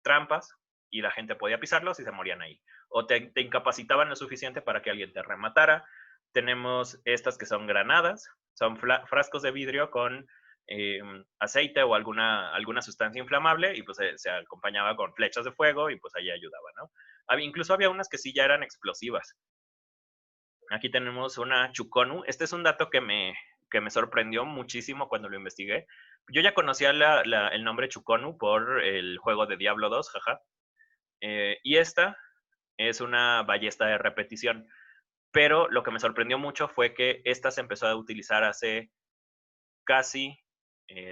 trampas y la gente podía pisarlos y se morían ahí. O te incapacitaban lo suficiente para que alguien te rematara. Tenemos estas que son granadas, son frascos de vidrio con aceite o alguna sustancia inflamable y pues se acompañaba con flechas de fuego y pues ahí ayudaba, ¿no? Incluso había unas que sí ya eran explosivas. Aquí tenemos una Chukonu. Este es un dato que me sorprendió muchísimo cuando lo investigué. Yo ya conocía el nombre Chukonu por el juego de Diablo 2, jaja. Y esta es una ballesta de repetición. Pero lo que me sorprendió mucho fue que esta se empezó a utilizar hace casi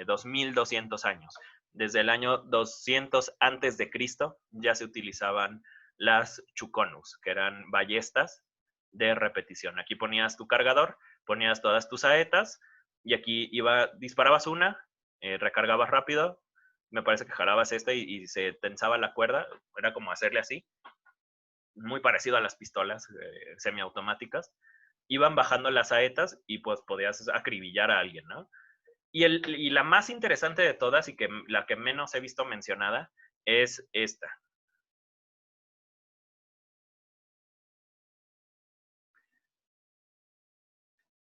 2200 años. Desde el año 200 antes de Cristo ya se utilizaban las Chukonus, que eran ballestas de repetición. Aquí ponías tu cargador, ponías todas tus saetas y aquí disparabas una, recargabas rápido, me parece que jalabas esta y se tensaba la cuerda, era como hacerle así, muy parecido a las pistolas semiautomáticas. Iban bajando las saetas y pues podías acribillar a alguien, ¿no? Y la más interesante de todas y que la que menos he visto mencionada es esta.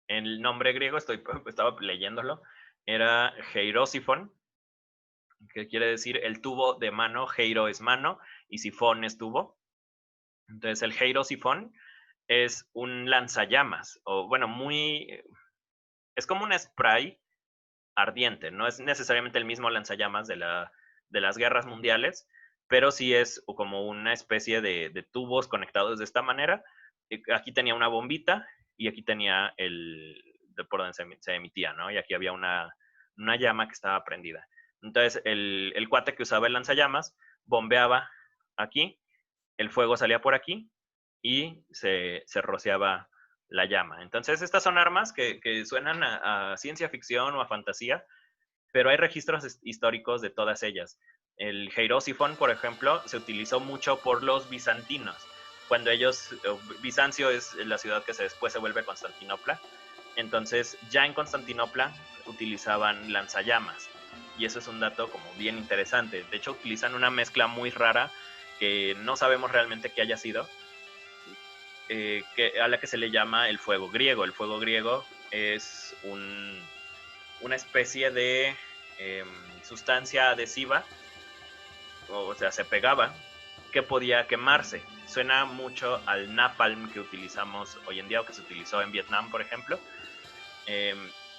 El nombre griego, estaba leyéndolo, era Heirosifon, que quiere decir el tubo de mano. Heiro es mano y sifón es tubo. Entonces el Heirosifon es un lanzallamas, o bueno, es como un spray ardiente, no es necesariamente el mismo lanzallamas de las guerras mundiales, pero sí es como una especie de tubos conectados de esta manera. Aquí tenía una bombita y aquí tenía por donde se emitía, ¿no? Y aquí había una llama que estaba prendida. Entonces el cuate que usaba el lanzallamas bombeaba aquí, el fuego salía por aquí y se rociaba la llama. Entonces estas son armas que suenan a ciencia ficción o a fantasía, pero hay registros históricos de todas ellas. El Heirosifón, por ejemplo, se utilizó mucho por los bizantinos. Cuando Bizancio es la ciudad que después se vuelve Constantinopla, entonces ya en Constantinopla utilizaban lanzallamas. Y eso es un dato como bien interesante. De hecho, utilizan una mezcla muy rara que no sabemos realmente qué haya sido, a la que se le llama el fuego griego. El fuego griego es una especie de sustancia adhesiva, o sea, se pegaba, que podía quemarse. Suena mucho al napalm que utilizamos hoy en día o que se utilizó en Vietnam, por ejemplo.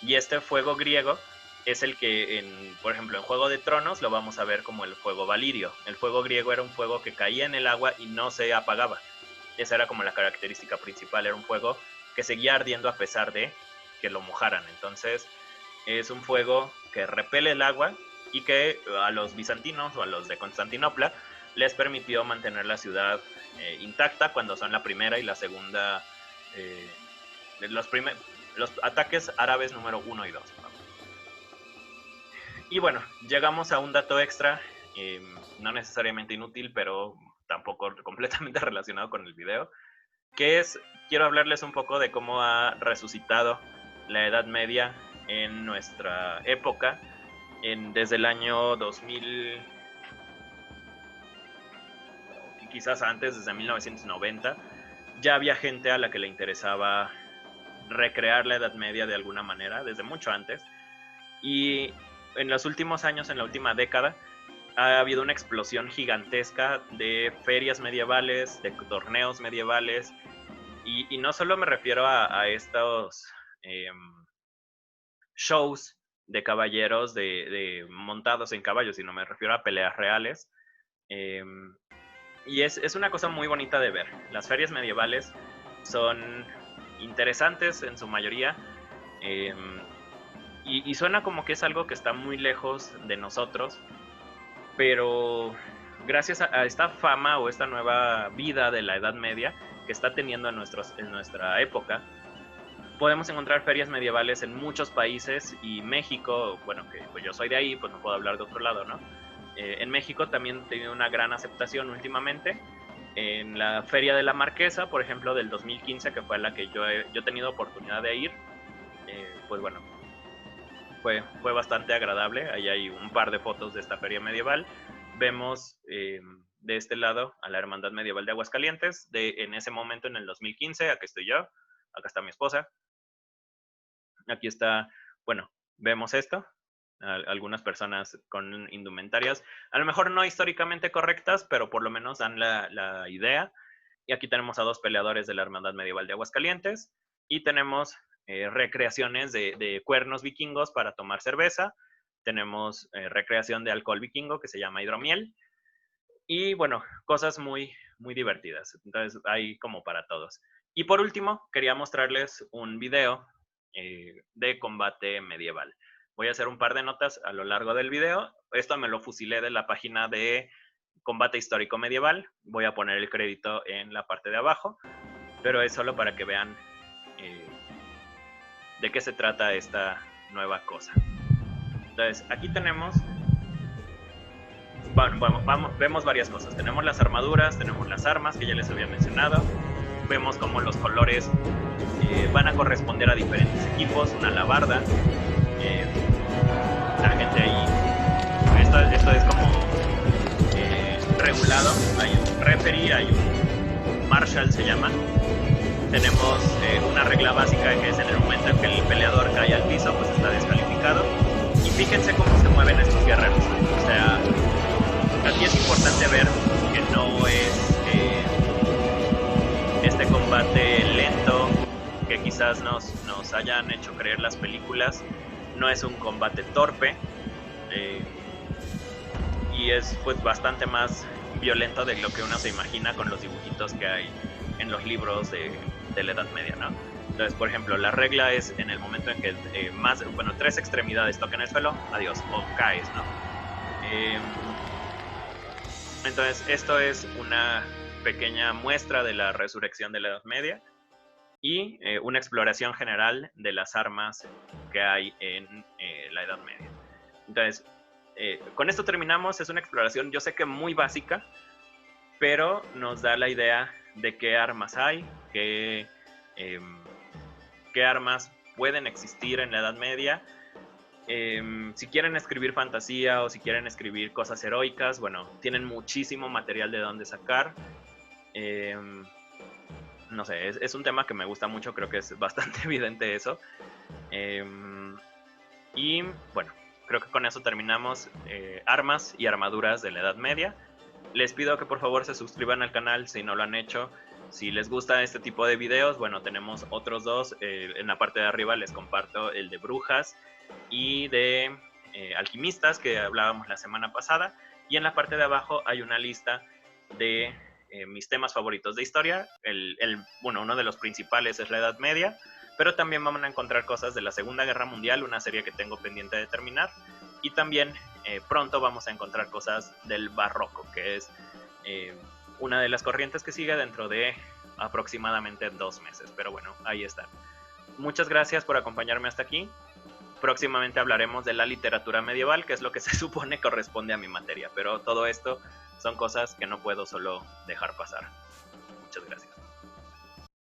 Y este fuego griego es el que, por ejemplo, en Juego de Tronos lo vamos a ver como el fuego valirio. El fuego griego era un fuego que caía en el agua y no se apagaba. Esa era como la característica principal, era un fuego que seguía ardiendo a pesar de que lo mojaran. Entonces es un fuego que repele el agua y que a los bizantinos o a los de Constantinopla les permitió mantener la ciudad intacta cuando son la primera y la segunda, los ataques árabes número 1 y 2. Y bueno, llegamos a un dato extra, no necesariamente inútil, pero tampoco completamente relacionado con el video, que es, quiero hablarles un poco de cómo ha resucitado la Edad Media en nuestra época, desde el año 2000, quizás antes, desde 1990, ya había gente a la que le interesaba recrear la Edad Media de alguna manera, desde mucho antes, y en los últimos años, en la última década, ha habido una explosión gigantesca de ferias medievales, de torneos medievales, y no solo me refiero a estos shows de caballeros montados en caballos, sino me refiero a peleas reales. Y es una cosa muy bonita de ver. Las ferias medievales son interesantes en su mayoría. Y suena como que es algo que está muy lejos de nosotros, pero gracias a esta fama o esta nueva vida de la Edad Media que está teniendo en nuestra época, podemos encontrar ferias medievales en muchos países, y México, bueno, que pues yo soy de ahí, pues no puedo hablar de otro lado, ¿no? en México también ha tenido una gran aceptación últimamente. En la Feria de la Marquesa, por ejemplo, del 2015, que fue a la que yo he tenido oportunidad de ir, pues bueno, fue bastante agradable. Ahí hay un par de fotos de esta feria medieval. Vemos de este lado a la Hermandad Medieval de Aguascalientes, en ese momento en el 2015, aquí estoy yo, acá está mi esposa, aquí está, bueno, vemos esto, algunas personas con indumentarias, a lo mejor no históricamente correctas, pero por lo menos dan la idea. Y aquí tenemos a dos peleadores de la Hermandad Medieval de Aguascalientes y tenemos recreaciones de cuernos vikingos para tomar cerveza. Tenemos recreación de alcohol vikingo que se llama hidromiel. Y bueno, cosas muy, muy divertidas. Entonces hay como para todos. Y por último, quería mostrarles un video de combate medieval. Voy a hacer un par de notas a lo largo del video. Esto me lo fusilé de la página de Combate Histórico Medieval. Voy a poner el crédito en la parte de abajo, pero es solo para que vean de qué se trata esta nueva cosa. Entonces, aquí tenemos, vemos varias cosas. Tenemos las armaduras, tenemos las armas que ya les había mencionado. Vemos cómo los colores van a corresponder a diferentes equipos. Una alabarda. La gente ahí. Esto es como regulado. Hay un referee, hay un marshal, se llama. Tenemos una regla básica que es en el momento en que el peleador cae al piso, pues está descalificado. Y fíjense cómo se mueven estos guerreros. O sea, aquí es importante ver que no es este combate lento que quizás nos hayan hecho creer las películas. No es un combate torpe. Y es pues bastante más violento de lo que uno se imagina con los dibujitos que hay en los libros de la Edad Media, ¿no? Entonces, por ejemplo, la regla es en el momento en que tres extremidades toquen el suelo, adiós, o caes, ¿no? Entonces, esto es una pequeña muestra de la resurrección de la Edad Media y una exploración general de las armas que hay en la Edad Media. Entonces, con esto terminamos. Es una exploración, yo sé que muy básica, pero nos da la idea de qué armas hay, qué armas pueden existir en la Edad Media. Si quieren escribir fantasía o si quieren escribir cosas heroicas, bueno, tienen muchísimo material de dónde sacar. No sé, es un tema que me gusta mucho, creo que es bastante evidente eso. Y bueno, creo que con eso terminamos armas y armaduras de la Edad Media. Les pido que por favor se suscriban al canal si no lo han hecho. Si les gusta este tipo de videos, bueno, tenemos otros dos. En la parte de arriba les comparto el de brujas y de alquimistas que hablábamos la semana pasada. Y en la parte de abajo hay una lista de mis temas favoritos de historia. Bueno, uno de los principales es la Edad Media, pero también van a encontrar cosas de la Segunda Guerra Mundial, una serie que tengo pendiente de terminar. Y también pronto vamos a encontrar cosas del barroco, que es una de las corrientes que sigue dentro de aproximadamente 2 meses. Pero bueno, ahí está. Muchas gracias por acompañarme hasta aquí. Próximamente hablaremos de la literatura medieval, que es lo que se supone corresponde a mi materia. Pero todo esto son cosas que no puedo solo dejar pasar. Muchas gracias.